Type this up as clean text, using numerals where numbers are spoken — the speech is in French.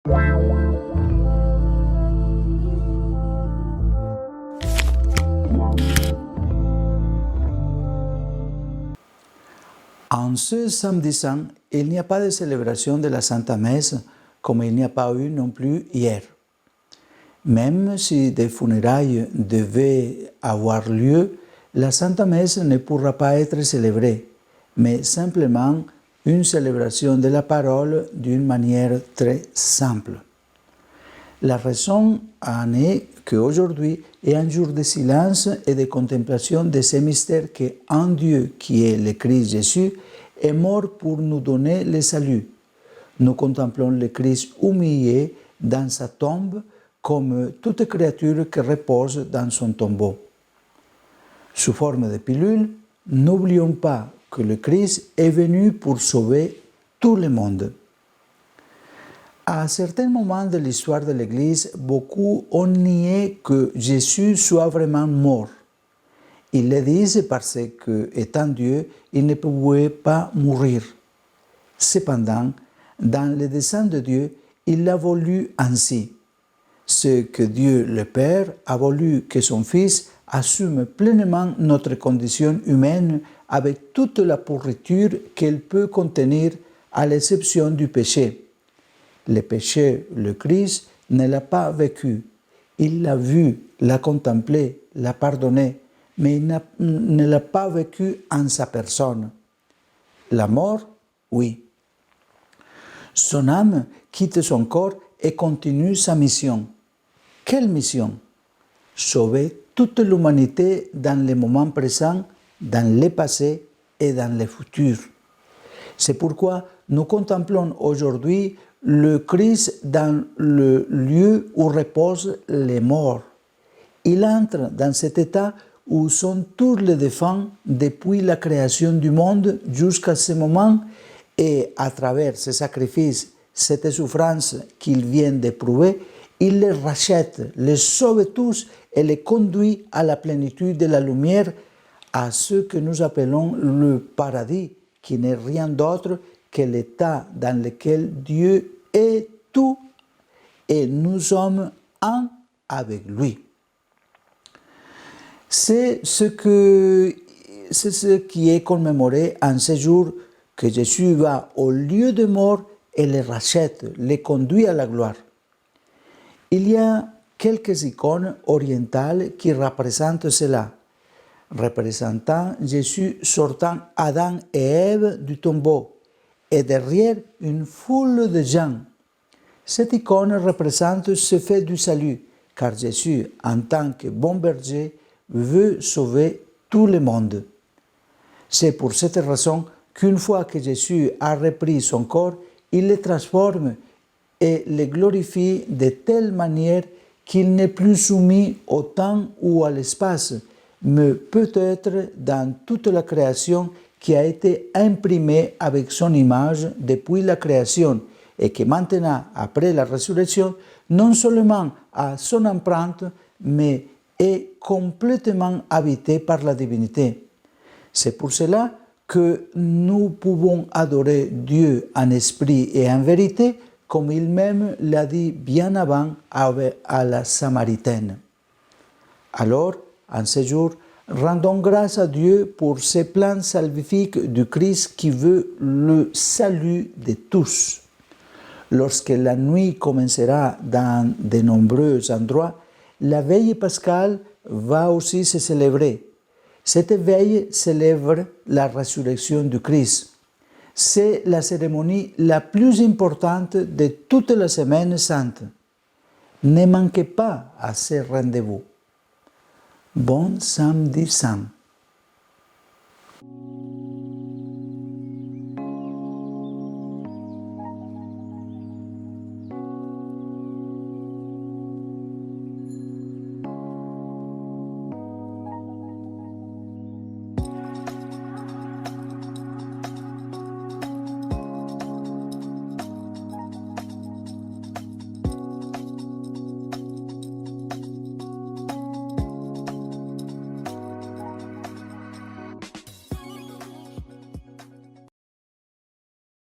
En ce samedi saint, il n'y a pas de célébration de la Sainte Messe comme il n'y a pas eu non plus hier. Même si des funérailles devaient avoir lieu, la Sainte Messe ne pourra pas être célébrée, mais simplement une célébration de la parole d'une manière très simple. La raison en est qu'aujourd'hui est un jour de silence et de contemplation de ces mystères qu'un Dieu qui est le Christ Jésus est mort pour nous donner le salut. Nous contemplons le Christ humilié dans sa tombe comme toute créature qui repose dans son tombeau. Sous forme de pilule, n'oublions pas que le Christ est venu pour sauver tout le monde. À certains moments de l'histoire de l'Église, beaucoup ont nié que Jésus soit vraiment mort. Ils le disent parce que, étant Dieu, il ne pouvait pas mourir. Cependant, dans le dessein de Dieu, il l'a voulu ainsi. Ce que Dieu le Père a voulu que son Fils assume pleinement notre condition humaine avec toute la pourriture qu'elle peut contenir à l'exception du péché. Le péché, le Christ ne l'a pas vécu. Il l'a vu, l'a contemplé, l'a pardonné, mais il ne l'a pas vécu en sa personne. La mort, oui. Son âme quitte son corps et continue sa mission. Quelle mission? Sauver toute l'humanité dans le moment présent, dans le passé et dans le futur. C'est pourquoi nous contemplons aujourd'hui le Christ dans le lieu où reposent les morts. Il entre dans cet état où sont tous les défunts depuis la création du monde jusqu'à ce moment et à travers ces sacrifices, cette souffrance qu'il vient d'éprouver, il les rachète, les sauve tous et les conduit à la plénitude de la lumière, à ce que nous appelons le paradis, qui n'est rien d'autre que l'état dans lequel Dieu est tout et nous sommes un avec lui. C'est ce qui est commémoré en ce jour que Jésus va au lieu de mort et les rachète, les conduit à la gloire. Il y a quelques icônes orientales qui représentent cela, représentant Jésus sortant Adam et Ève du tombeau, et derrière une foule de gens. Cette icône représente ce fait du salut, car Jésus, en tant que bon berger, veut sauver tout le monde. C'est pour cette raison qu'une fois que Jésus a repris son corps, il le transforme et le glorifie de telle manière qu'il n'est plus soumis au temps ou à l'espace, mais peut-être dans toute la création qui a été imprimée avec son image depuis la création et qui maintenant, après la résurrection, non seulement a son empreinte, mais est complètement habité par la divinité. C'est pour cela que nous pouvons adorer Dieu en esprit et en vérité, comme il même l'a dit bien avant à la Samaritaine. Alors, en ce jour, rendons grâce à Dieu pour ce plan salvifique du Christ qui veut le salut de tous. Lorsque la nuit commencera dans de nombreux endroits, la veille pascale va aussi se célébrer. Cette veille célèbre la résurrection du Christ. C'est la cérémonie la plus importante de toute la semaine sainte. Ne manquez pas à ce rendez-vous. Bon samedi saint.